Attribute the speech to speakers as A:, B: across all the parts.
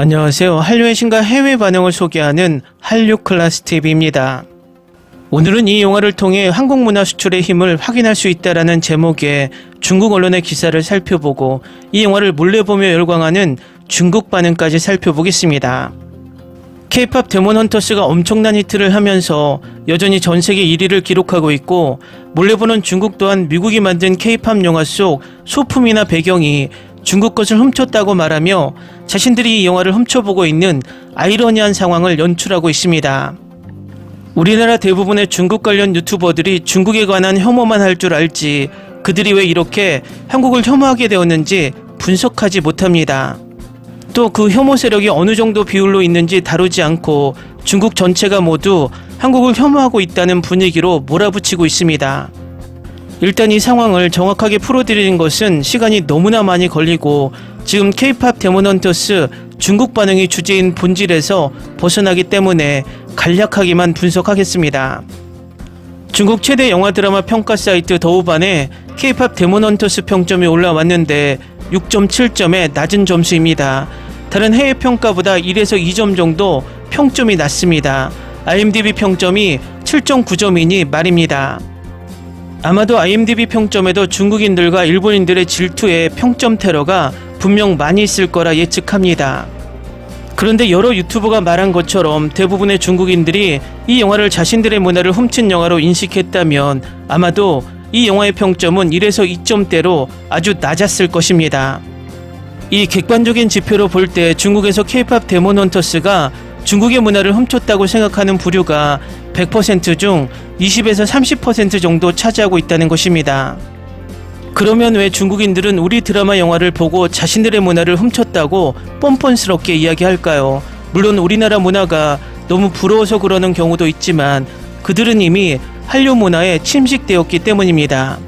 A: 안녕하세요. 한류의 신과 해외 반응을 소개하는 한류클래스TV입니다. 오늘은 이 영화를 통해 한국 문화 수출의 힘을 확인할 수 있다라는 제목의 중국 언론의 기사를 살펴보고 이 영화를 몰래 보며 열광하는 중국 반응까지 살펴보겠습니다. K-POP 데몬 헌터스가 엄청난 히트를 하면서 여전히 전 세계 1위를 기록하고 있고, 몰래 보는 중국 또한 미국이 만든 K-POP 영화 속 소품이나 배경이 중국 것을 훔쳤다고 말하며 자신들이 이 영화를 훔쳐보고 있는 아이러니한 상황을 연출하고 있습니다. 우리나라 대부분의 중국 관련 유튜버들이 중국에 관한 혐오만 할 줄 알지 그들이 왜 이렇게 한국을 혐오하게 되었는지 분석하지 못합니다. 또 그 혐오 세력이 어느 정도 비율로 있는지 다루지 않고 중국 전체가 모두 한국을 혐오하고 있다는 분위기로 몰아붙이고 있습니다. 일단 이 상황을 정확하게 풀어드리는 것은 시간이 너무나 많이 걸리고, 지금 K-POP 데몬 헌터스 중국 반응이 주제인 본질에서 벗어나기 때문에 간략하게만 분석하겠습니다. 중국 최대 영화 드라마 평가 사이트 더우반에 K-POP 데몬 헌터스 평점이 올라왔는데 6.7점의 낮은 점수입니다. 다른 해외 평가보다 1에서 2점 정도 평점이 낮습니다. IMDb 평점이 7.9점이니 말입니다. 아마도 IMDb 평점에도 중국인들과 일본인들의 질투의 평점 테러가 분명 많이 있을 거라 예측합니다. 그런데 여러 유튜버가 말한 것처럼 대부분의 중국인들이 이 영화를 자신들의 문화를 훔친 영화로 인식했다면 아마도 이 영화의 평점은 1에서 2점대로 아주 낮았을 것입니다. 이 객관적인 지표로 볼 때 중국에서 K-POP 데몬 헌터스가 중국의 문화를 훔쳤다고 생각하는 부류가 100% 중 20에서 30% 정도 차지하고 있다는 것입니다. 그러면 왜 중국인들은 우리 드라마 영화를 보고 자신들의 문화를 훔쳤다고 뻔뻔스럽게 이야기할까요? 물론 우리나라 문화가 너무 부러워서 그러는 경우도 있지만 그들은 이미 한류 문화에 침식되었기 때문입니다.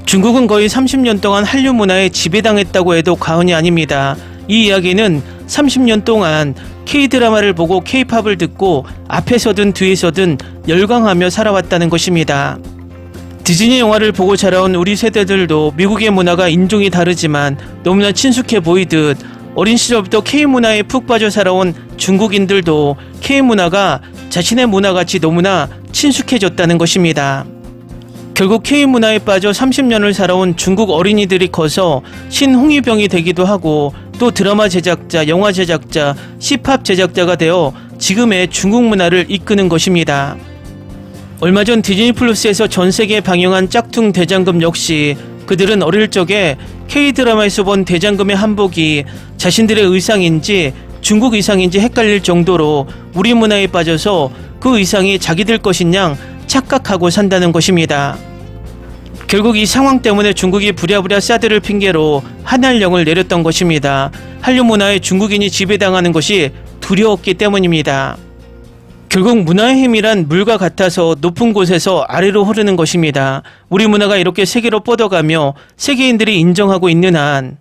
A: 중국은 거의 30년 동안 한류 문화에 지배당했다고 해도 과언이 아닙니다. 이 이야기는 30년 동안 K-드라마를 보고 K-팝을 듣고 앞에서든 뒤에서든 열광하며 살아왔다는 것입니다. 디즈니 영화를 보고 자라온 우리 세대들도 미국의 문화가 인종이 다르지만 너무나 친숙해 보이듯 어린 시절부터 K-문화에 푹 빠져 살아온 중국인들도 K-문화가 자신의 문화같이 너무나 친숙해졌다는 것입니다. 결국 K-문화에 빠져 30년을 살아온 중국 어린이들이 커서 신홍위병이 되기도 하고, 또 드라마 제작자, 영화 제작자, C팝 제작자가 되어 지금의 중국 문화를 이끄는 것입니다. 얼마 전 디즈니 플러스에서 전 세계에 방영한 짝퉁 대장금 역시 그들은 어릴 적에 K-드라마에서 본 대장금의 한복이 자신들의 의상인지 중국 의상인지 헷갈릴 정도로 우리 문화에 빠져서 그 의상이 자기들 것인 양 착각하고 산다는 것입니다. 결국 이 상황 때문에 중국이 부랴부랴 사드를 핑계로 한한령을 내렸던 것입니다. 한류 문화에 중국인이 지배당하는 것이 두려웠기 때문입니다. 결국 문화의 힘이란 물과 같아서 높은 곳에서 아래로 흐르는 것입니다. 우리 문화가 이렇게 세계로 뻗어가며 세계인들이 인정하고 있는 한,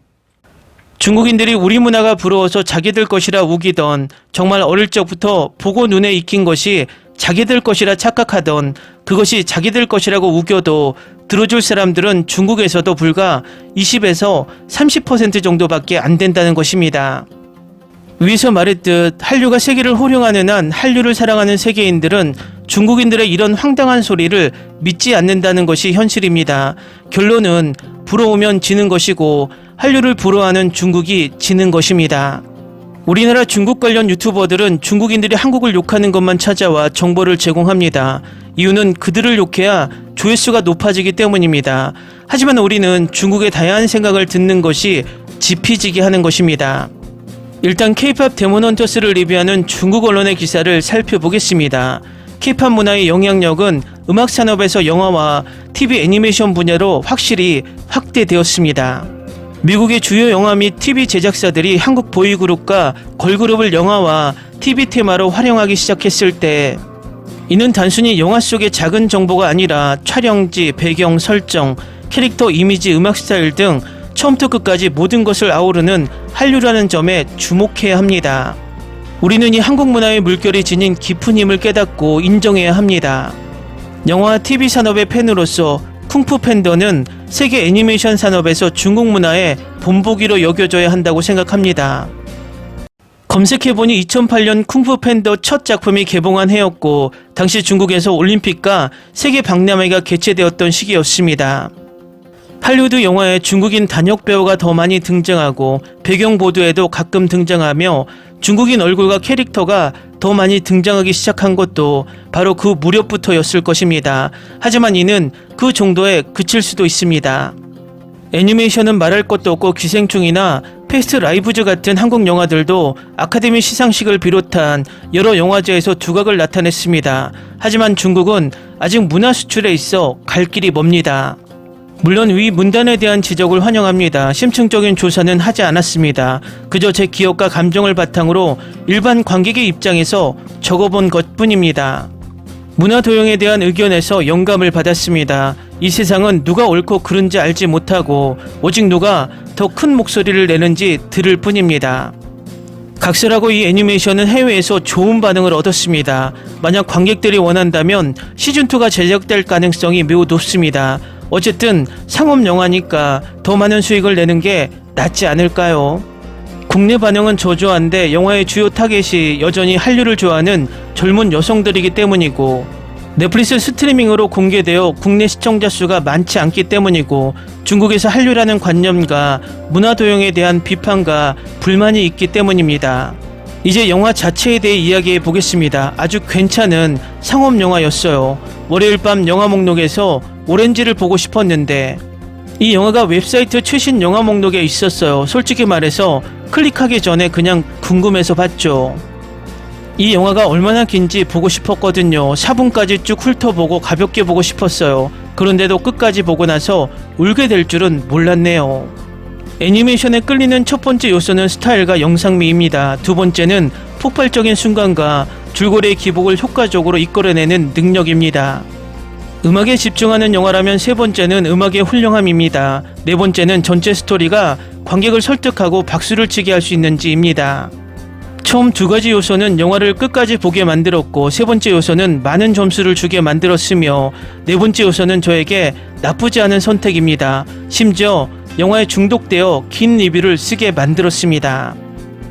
A: 중국인들이 우리 문화가 부러워서 자기들 것이라 우기던, 정말 어릴 적부터 보고 눈에 익힌 것이 자기들 것이라 착각하던, 그것이 자기들 것이라고 우겨도 들어줄 사람들은 중국에서도 불과 20에서 30% 정도밖에 안 된다는 것입니다. 위에서 말했듯 한류가 세계를 호령하는 한 한류를 사랑하는 세계인들은 중국인들의 이런 황당한 소리를 믿지 않는다는 것이 현실입니다. 결론은 부러우면 지는 것이고 한류를 부러워하는 중국이 지는 것입니다. 우리나라 중국 관련 유튜버들은 중국인들이 한국을 욕하는 것만 찾아와 정보를 제공합니다. 이유는 그들을 욕해야 조회수가 높아지기 때문입니다. 하지만 우리는 중국의 다양한 생각을 듣는 것이 지피지게 하는 것입니다. 일단 K-POP 데몬 헌터스를 리뷰하는 중국 언론의 기사를 살펴보겠습니다. K-POP 문화의 영향력은 음악 산업에서 영화와 TV 애니메이션 분야로 확실히 확대되었습니다. 미국의 주요 영화 및 TV 제작사들이 한국 보이그룹과 걸그룹을 영화와 TV 테마로 활용하기 시작했을 때, 이는 단순히 영화 속의 작은 정보가 아니라 촬영지, 배경, 설정, 캐릭터 이미지, 음악 스타일 등 처음부터 끝까지 모든 것을 아우르는 한류라는 점에 주목해야 합니다. 우리는 이 한국 문화의 물결이 지닌 깊은 힘을 깨닫고 인정해야 합니다. 영화와 TV 산업의 팬으로서 쿵푸 팬더는 세계 애니메이션 산업에서 중국 문화의 본보기로 여겨져야 한다고 생각합니다. 검색해보니 2008년 쿵푸 팬더 첫 작품이 개봉한 해였고 당시 중국에서 올림픽과 세계 박람회가 개최되었던 시기였습니다. 할리우드 영화에 중국인 단역 배우가 더 많이 등장하고 배경 보도에도 가끔 등장하며 중국인 얼굴과 캐릭터가 더 많이 등장하기 시작한 것도 바로 그 무렵부터였을 것입니다. 하지만 이는 그 정도에 그칠 수도 있습니다. 애니메이션은 말할 것도 없고 기생충이나 패스트 라이브즈 같은 한국 영화들도 아카데미 시상식을 비롯한 여러 영화제에서 두각을 나타냈습니다. 하지만 중국은 아직 문화 수출에 있어 갈 길이 멉니다. 물론 위 문단에 대한 지적을 환영합니다. 심층적인 조사는 하지 않았습니다. 그저 제 기억과 감정을 바탕으로 일반 관객의 입장에서 적어본 것뿐입니다. 문화 도용에 대한 의견에서 영감을 받았습니다. 이 세상은 누가 옳고 그른지 알지 못하고 오직 누가 더 큰 목소리를 내는지 들을 뿐입니다. 각설하고 이 애니메이션은 해외에서 좋은 반응을 얻었습니다. 만약 관객들이 원한다면 시즌2가 제작될 가능성이 매우 높습니다. 어쨌든 상업 영화니까 더 많은 수익을 내는 게 낫지 않을까요? 국내 반응은 저조한데 영화의 주요 타겟이 여전히 한류를 좋아하는 젊은 여성들이기 때문이고 넷플릭스 스트리밍으로 공개되어 국내 시청자 수가 많지 않기 때문이고 중국에서 한류라는 관념과 문화 도용에 대한 비판과 불만이 있기 때문입니다. 이제 영화 자체에 대해 이야기해 보겠습니다. 아주 괜찮은 상업 영화였어요. 월요일 밤 영화 목록에서 오렌지를 보고 싶었는데 이 영화가 웹사이트 최신 영화 목록에 있었어요. 솔직히 말해서 클릭하기 전에 그냥 궁금해서 봤죠. 이 영화가 얼마나 긴지 보고 싶었거든요. 4분까지 쭉 훑어보고 가볍게 보고 싶었어요. 그런데도 끝까지 보고 나서 울게 될 줄은 몰랐네요. 애니메이션에 끌리는 첫 번째 요소는 스타일과 영상미입니다. 두 번째는 폭발적인 순간과 줄거리의 기복을 효과적으로 이끌어내는 능력입니다. 음악에 집중하는 영화라면 세 번째는 음악의 훌륭함입니다. 네 번째는 전체 스토리가 관객을 설득하고 박수를 치게 할 수 있는지입니다. 처음 두 가지 요소는 영화를 끝까지 보게 만들었고 세 번째 요소는 많은 점수를 주게 만들었으며 네 번째 요소는 저에게 나쁘지 않은 선택입니다. 심지어 영화에 중독되어 긴 리뷰를 쓰게 만들었습니다.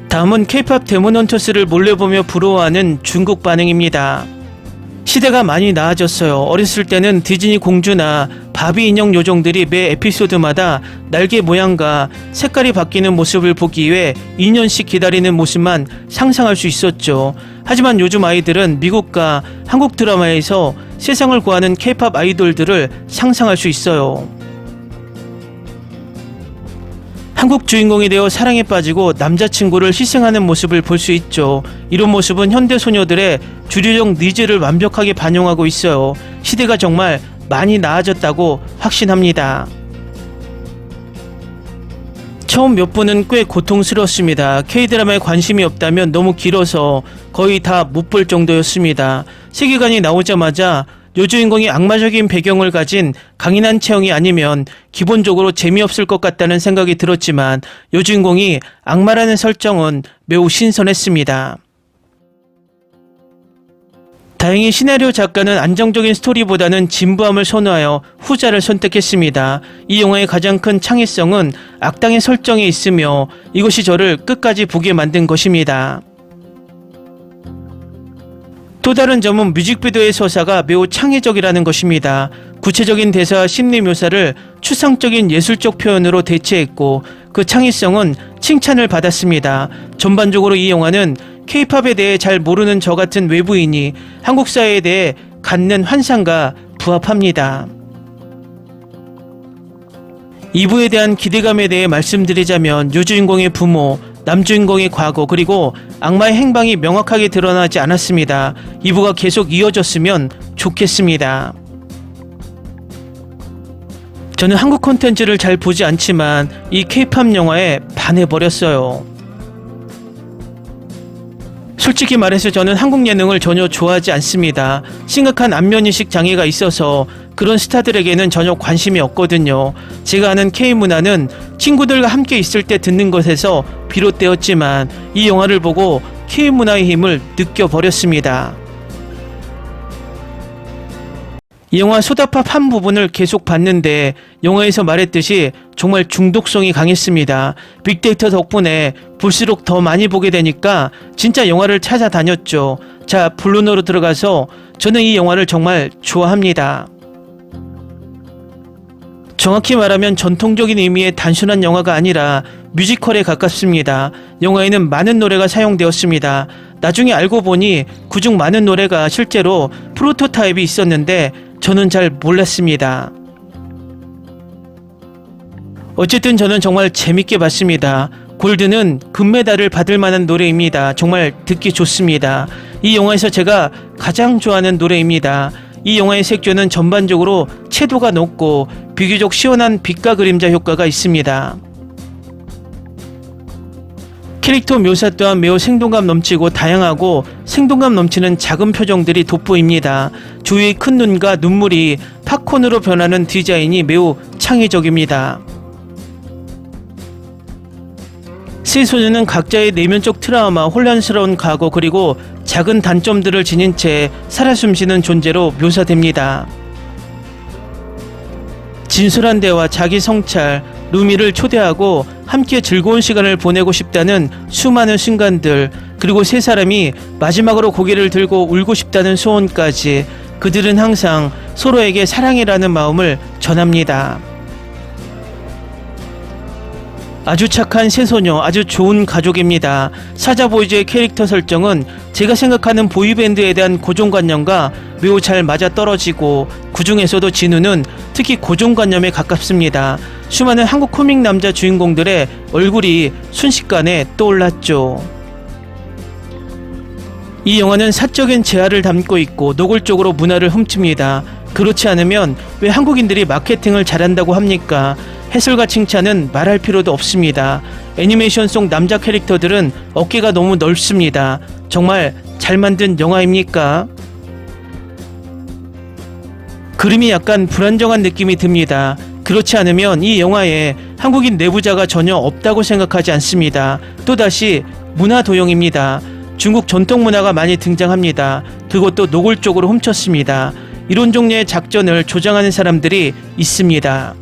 A: 다음은 K-POP 데몬헌터스를 몰래 보며 부러워하는 중국 반응입니다. 시대가 많이 나아졌어요. 어렸을 때는 디즈니 공주나 바비 인형 요정들이 매 에피소드마다 날개 모양과 색깔이 바뀌는 모습을 보기 위해 2년씩 기다리는 모습만 상상할 수 있었죠. 하지만 요즘 아이들은 미국과 한국 드라마에서 세상을 구하는 K-POP 아이돌들을 상상할 수 있어요. 한국 주인공이 되어 사랑에 빠지고 남자친구를 희생하는 모습을 볼 수 있죠. 이런 모습은 현대 소녀들의 주류적 니즈를 완벽하게 반영하고 있어요. 시대가 정말 많이 나아졌다고 확신합니다. 처음 몇 분은 꽤 고통스러웠습니다. K드라마에 관심이 없다면 너무 길어서 거의 다 못 볼 정도였습니다. 세계관이 나오자마자 여주인공이 악마적인 배경을 가진 강인한 체형이 아니면 기본적으로 재미없을 것 같다는 생각이 들었지만 여주인공이 악마라는 설정은 매우 신선했습니다. 다행히 시나리오 작가는 안정적인 스토리보다는 진부함을 선호하여 후자를 선택했습니다. 이 영화의 가장 큰 창의성은 악당의 설정에 있으며 이것이 저를 끝까지 보게 만든 것입니다. 또 다른 점은 뮤직비디오의 서사가 매우 창의적이라는 것입니다. 구체적인 대사와 심리 묘사를 추상적인 예술적 표현으로 대체했고 그 창의성은 칭찬을 받았습니다. 전반적으로 이 영화는 K-POP에 대해 잘 모르는 저 같은 외부인이 한국 사회에 대해 갖는 환상과 부합합니다. 2부에 대한 기대감에 대해 말씀드리자면 여주인공의 부모, 남주인공의 과거 그리고 악마의 행방이 명확하게 드러나지 않았습니다. 2부가 계속 이어졌으면 좋겠습니다. 저는 한국 콘텐츠를 잘 보지 않지만 이 K-POP 영화에 반해버렸어요. 솔직히 말해서 저는 한국 예능을 전혀 좋아하지 않습니다. 심각한 안면인식 장애가 있어서 그런 스타들에게는 전혀 관심이 없거든요. 제가 아는 K문화는 친구들과 함께 있을 때 듣는 것에서 비롯되었지만 이 영화를 보고 K문화의 힘을 느껴버렸습니다. 이 영화 소다팝 한 부분을 계속 봤는데 영화에서 말했듯이 정말 중독성이 강했습니다. 빅데이터 덕분에 볼수록 더 많이 보게 되니까 진짜 영화를 찾아다녔죠. 자, 본론으로 들어가서 저는 이 영화를 정말 좋아합니다. 정확히 말하면 전통적인 의미의 단순한 영화가 아니라 뮤지컬에 가깝습니다. 영화에는 많은 노래가 사용되었습니다. 나중에 알고 보니 그중 많은 노래가 실제로 프로토타입이 있었는데 저는 잘 몰랐습니다. 어쨌든 저는 정말 재밌게 봤습니다. 골드는 금메달을 받을 만한 노래입니다. 정말 듣기 좋습니다. 이 영화에서 제가 가장 좋아하는 노래입니다. 이 영화의 색조는 전반적으로 채도가 높고 비교적 시원한 빛과 그림자 효과가 있습니다. 캐릭터 묘사 또한 매우 생동감 넘치고 다양하고 생동감 넘치는 작은 표정들이 돋보입니다. 조이의 큰 눈과 눈물이 팝콘으로 변하는 디자인이 매우 창의적입니다. 세 소녀는 각자의 내면적 트라우마, 혼란스러운 과거 그리고 작은 단점들을 지닌 채 살아 숨쉬는 존재로 묘사됩니다. 진솔한 대화, 자기 성찰, 루미를 초대하고 함께 즐거운 시간을 보내고 싶다는 수많은 순간들, 그리고 세 사람이 마지막으로 고개를 들고 울고 싶다는 소원까지 그들은 항상 서로에게 사랑이라는 마음을 전합니다. 아주 착한 새소녀, 아주 좋은 가족입니다. 사자보이즈의 캐릭터 설정은 제가 생각하는 보이밴드에 대한 고정관념과 매우 잘 맞아떨어지고 그 중에서도 진우는 특히 고정관념에 가깝습니다. 수많은 한국 코믹 남자 주인공들의 얼굴이 순식간에 떠올랐죠. 이 영화는 사적인 재화를 담고 있고 노골적으로 문화를 훔칩니다. 그렇지 않으면 왜 한국인들이 마케팅을 잘한다고 합니까? 해설과 칭찬은 말할 필요도 없습니다. 애니메이션 속 남자 캐릭터들은 어깨가 너무 넓습니다. 정말 잘 만든 영화입니까? 그림이 약간 불안정한 느낌이 듭니다. 그렇지 않으면 이 영화에 한국인 내부자가 전혀 없다고 생각하지 않습니다. 또다시 문화 도용입니다. 중국 전통 문화가 많이 등장합니다. 그것도 노골적으로 훔쳤습니다. 이런 종류의 작전을 조장하는 사람들이 있습니다.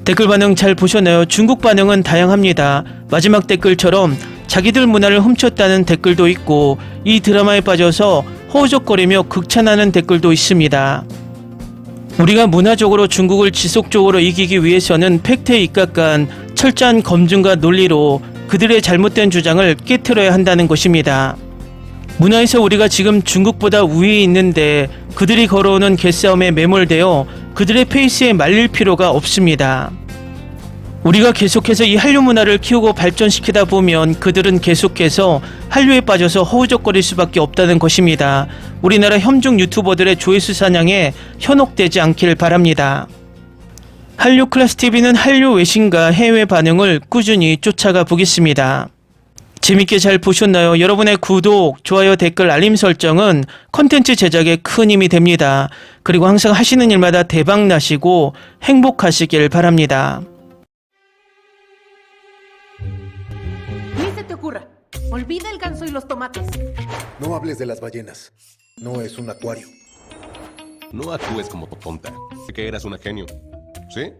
A: 댓글 반응 잘 보셨나요? 중국 반응은 다양합니다. 마지막 댓글처럼 자기들 문화를 훔쳤다는 댓글도 있고 이 드라마에 빠져서 허우적거리며 극찬하는 댓글도 있습니다. 우리가 문화적으로 중국을 지속적으로 이기기 위해서는 팩트에 입각한 철저한 검증과 논리로 그들의 잘못된 주장을 깨트려야 한다는 것입니다. 문화에서 우리가 지금 중국보다 우위에 있는데 그들이 걸어오는 개싸움에 매몰되어 그들의 페이스에 말릴 필요가 없습니다. 우리가 계속해서 이 한류 문화를 키우고 발전시키다 보면 그들은 계속해서 한류에 빠져서 허우적거릴 수밖에 없다는 것입니다. 우리나라 현중 유튜버들의 조회수 사냥에 현혹되지 않길 바랍니다. 한류 클래스 TV는 한류 외신과 해외 반응을 꾸준히 쫓아가 보겠습니다. 재밌게 잘 보셨나요? 여러분의 구독, 좋아요, 댓글, 알림 설정은 컨텐츠 제작에 큰 힘이 됩니다. 그리고 항상 하시는 일마다 대박 나시고 행복하시길 바랍니다.
B: Ni se te ocurra. Olvida el ganso y los tomates.
C: No hables de las ballenas. No es un acuario.
D: No actúes como tonta. Sé que eras una genio. ¿Sí?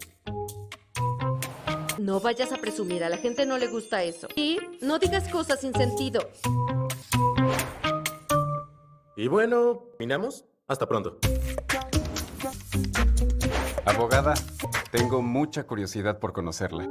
B: No vayas a presumir, a la gente no le gusta eso. Y no digas cosas sin sentido.
E: Y bueno, ¿minamos? Hasta pronto.
F: Abogada, tengo mucha curiosidad por conocerla.